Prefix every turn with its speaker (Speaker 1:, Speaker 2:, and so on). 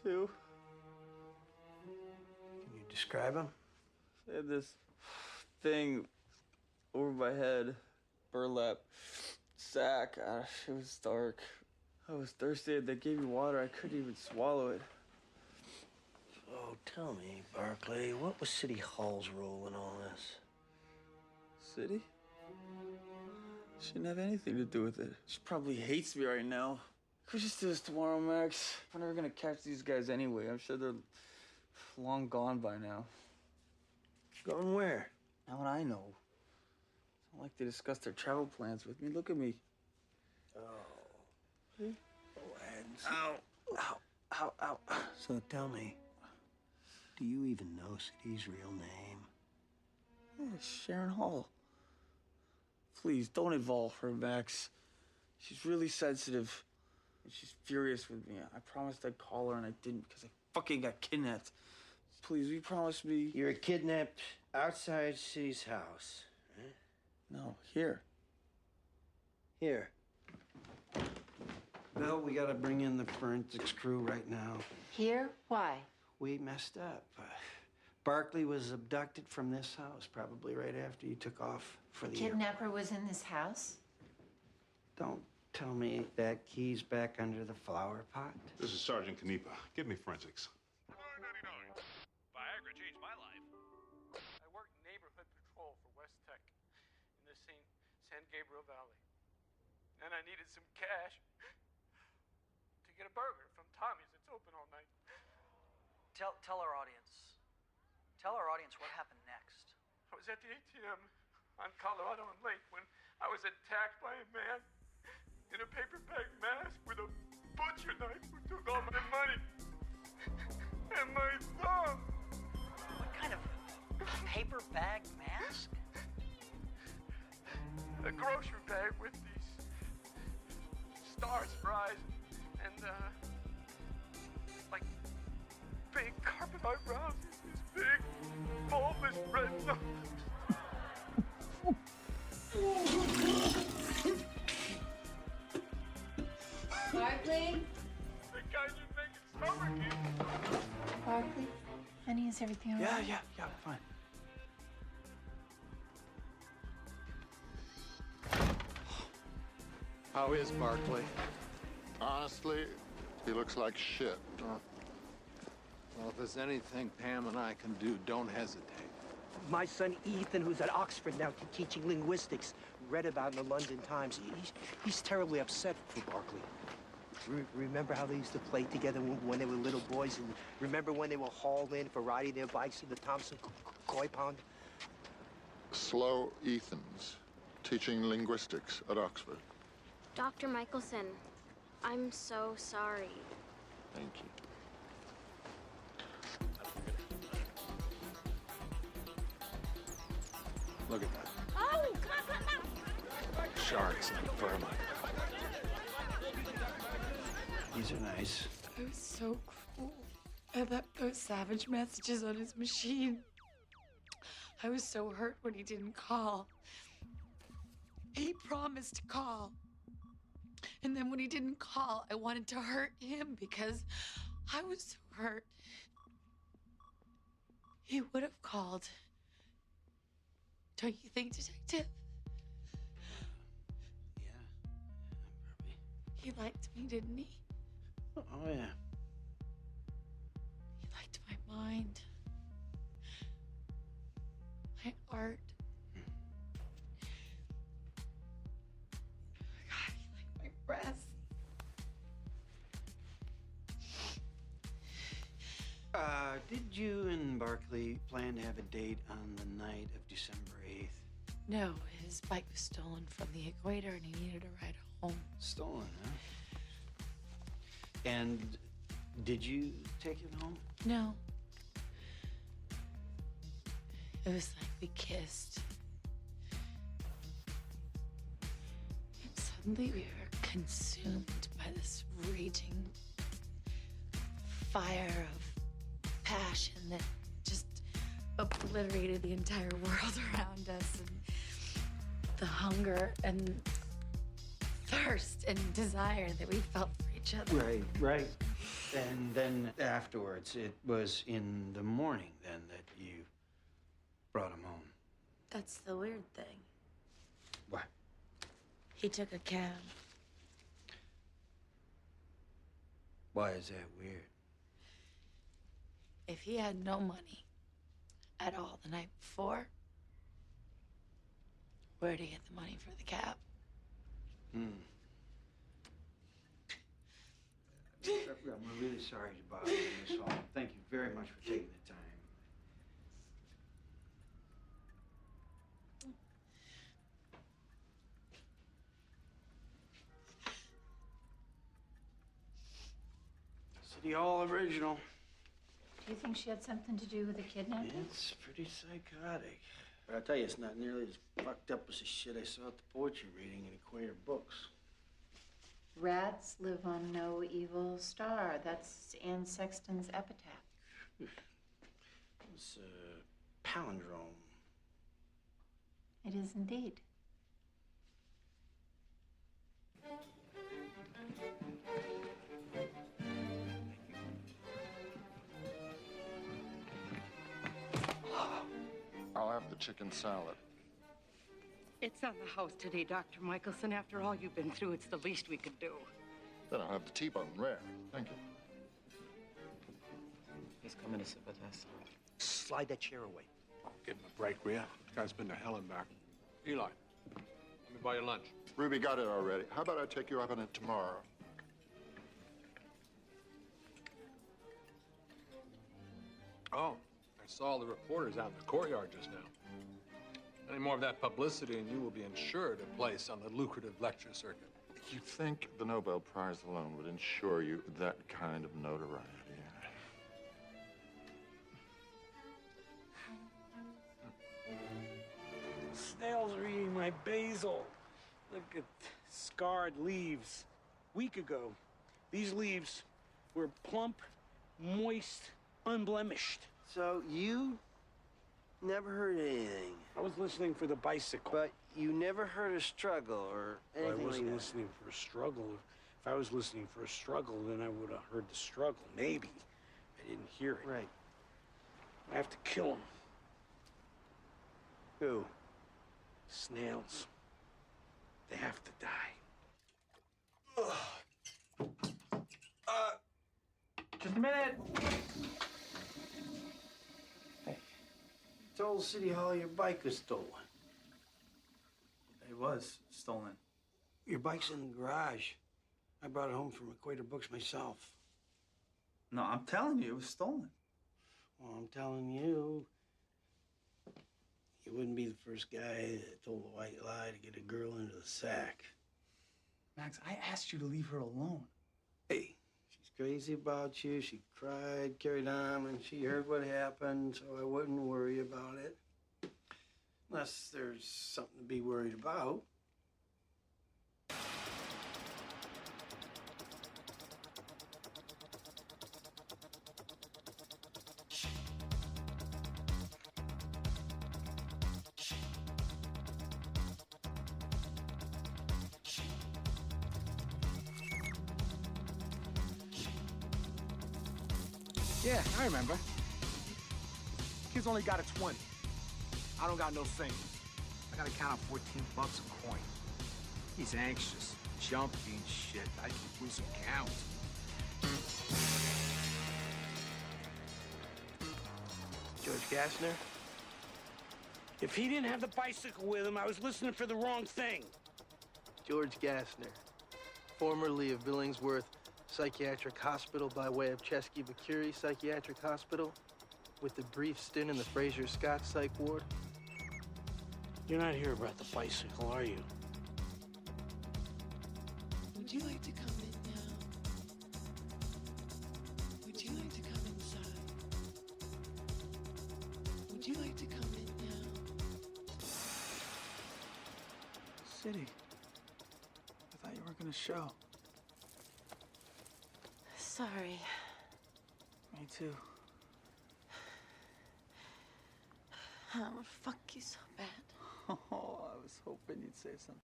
Speaker 1: too.
Speaker 2: Can you describe him?
Speaker 1: I had this thing over my head, burlap sack. It was dark. I was thirsty. They gave me water. I couldn't even swallow it.
Speaker 2: Oh, tell me, Barkley, what was City Hall's role in all this?
Speaker 1: City? She didn't have anything to do with it. She probably hates me right now. Could we just do this tomorrow, Max? We're never gonna catch these guys anyway. I'm sure they're long gone by now.
Speaker 2: Going where?
Speaker 1: How would I know? It's not like they discussed their travel plans with me. Look at me.
Speaker 2: Oh.
Speaker 1: See?
Speaker 2: Oh, hands.
Speaker 1: Ow. Ow. Ow. Ow.
Speaker 2: So tell me, do you even know City's real name?
Speaker 1: Yeah, Sharon Hall. Please, don't involve her, Max. She's really sensitive. And she's furious with me. I promised I'd call her, and I didn't because I fucking got kidnapped. Please, will you promise me?
Speaker 2: You were kidnapped outside City's house, right?
Speaker 1: No, here.
Speaker 2: Here. Bill, we gotta bring in the forensics crew right now.
Speaker 3: Here? Why?
Speaker 2: We messed up. Barkley was abducted from this house, probably right after you took off for the
Speaker 3: Kidnapper was in this house?
Speaker 2: Don't tell me that key's back under the flower pot.
Speaker 4: This is Sergeant Canepa. Give me forensics.
Speaker 5: $9.99. Viagra changed my life.
Speaker 6: I worked neighborhood patrol for West Tech in the San Gabriel Valley. And I needed some cash to get a burger from Tommy's. It's open all night.
Speaker 7: Tell our audience. Tell our audience what happened next.
Speaker 6: I was at the ATM on Colorado and Lake when I was attacked by a man in a paper bag mask with a butcher knife who took all my money and my thumb.
Speaker 7: What kind of paper bag mask?
Speaker 6: A grocery bag with these stars for eyes and like big carpet eyebrows, this big bulbous red nose.
Speaker 3: Barkley?
Speaker 6: The guy just making stomach.
Speaker 3: Barkley? Honey, is everything all right?
Speaker 1: Yeah, fine.
Speaker 8: How is Barkley?
Speaker 4: Honestly, he looks like shit.
Speaker 8: Well, if there's anything Pam and I can do, don't hesitate.
Speaker 9: My son Ethan, who's at Oxford now teaching linguistics, read about in the London Times. He's terribly upset for Barkley. Remember how they used to play together when they were little boys? And remember when they were hauled in for riding their bikes in the Thompson Koi Pond?
Speaker 4: Slow Ethan's teaching linguistics at Oxford.
Speaker 10: Dr. Michelson, I'm so sorry.
Speaker 4: Thank you.
Speaker 8: Look at that.
Speaker 10: Oh, come on.
Speaker 8: Sharks and vermin.
Speaker 2: These are nice.
Speaker 11: It was so cruel. I left those savage messages on his machine. I was so hurt when he didn't call. He promised to call. And then when he didn't call, I wanted to hurt him because I was so hurt. He would have called. Don't you think, Detective?
Speaker 2: Yeah, probably.
Speaker 11: He liked me, didn't he?
Speaker 2: Oh, yeah.
Speaker 11: He liked my mind. My art. God, he liked my breasts.
Speaker 2: Did you and Barkley plan to have a date on the night of December 8th?
Speaker 11: No, his bike was stolen from the equator and he needed a ride home.
Speaker 2: Stolen, huh? And did you take it home?
Speaker 11: No. It was like we kissed. And suddenly we were consumed by this raging fire of passion that just obliterated the entire world around us. And the hunger and thirst and desire that we felt for each other.
Speaker 2: Right. And then afterwards, it was in the morning then that you brought him home.
Speaker 11: That's the weird thing.
Speaker 2: What?
Speaker 11: He took a cab.
Speaker 2: Why is that weird?
Speaker 11: If he had no money at all the night before, where'd he get the money for the cab?
Speaker 2: I'm really sorry to bother you, Miss Hall. Thank you very much for taking the time. City Hall original.
Speaker 3: Do you think she had something to do with the kidnapping?
Speaker 2: It's pretty psychotic. But I'll tell you, it's not nearly as fucked up as the shit I saw at the poetry reading in Equator Books.
Speaker 3: Rats live on no evil star. That's Anne Sexton's epitaph.
Speaker 2: It's a palindrome.
Speaker 3: It is indeed.
Speaker 4: I'll have the chicken salad.
Speaker 12: It's on the house today, Dr. Michelson. After all you've been through, it's the least we could do.
Speaker 4: Then I'll have the T-bone rare. Thank you.
Speaker 1: He's coming to sit with us.
Speaker 9: Slide that chair away.
Speaker 8: Give him a break, Rhea. This guy's been to hell and back. Eli, let me buy you lunch.
Speaker 4: Ruby got it already. How about I take you up on it tomorrow?
Speaker 8: Oh, I saw the reporters out in the courtyard just now. Any more of that publicity, and you will be insured a place on the lucrative lecture circuit.
Speaker 4: You think the Nobel Prize alone would ensure you that kind of notoriety?
Speaker 13: Snails are eating my basil. Look at scarred leaves. Week ago, these leaves were plump, moist, unblemished.
Speaker 9: So you never heard anything?
Speaker 13: I was listening for the bicycle.
Speaker 9: But you never heard a struggle or anything
Speaker 13: I wasn't
Speaker 9: like that?
Speaker 13: listening for a struggle. If I was listening for a struggle, then I would have heard the struggle. Maybe. I didn't hear it.
Speaker 9: Right.
Speaker 13: I have to kill them.
Speaker 9: Who?
Speaker 13: Snails. They have to die.
Speaker 1: Just a minute.
Speaker 2: Told City Hall your bike was stolen.
Speaker 1: It was stolen.
Speaker 2: Your bike's in the garage. I brought it home from Equator Books myself.
Speaker 1: No, I'm telling you, it was stolen.
Speaker 2: Well, I'm telling you, you wouldn't be the first guy that told a white lie to get a girl into the sack.
Speaker 1: Max, I asked you to leave her alone.
Speaker 2: Hey, she's crazy about you. She cried, carried on, and she heard what happened, so I wouldn't worry about it. Unless there's something to be worried about.
Speaker 14: Yeah, I remember. Kid's only got a 20. I don't got no singles. I gotta count out 14 bucks a coin. He's anxious, jumpy and shit. I keep losing count.
Speaker 13: George Gassner? If he didn't have the bicycle with him, I was listening for the wrong thing.
Speaker 9: George Gassner, formerly of Billingsworth Psychiatric Hospital by way of Chesky-Vickery Psychiatric Hospital, with the brief stint in the Fraser Scott Psych Ward.
Speaker 13: You're not here about the bicycle, are you?
Speaker 11: Would you like to come in now? Would you like to come inside? Would you like to come in now?
Speaker 1: City. I thought you were gonna show.
Speaker 3: Sorry.
Speaker 1: Me too.
Speaker 3: I want to fuck you so bad.
Speaker 1: Oh, I was hoping you'd say something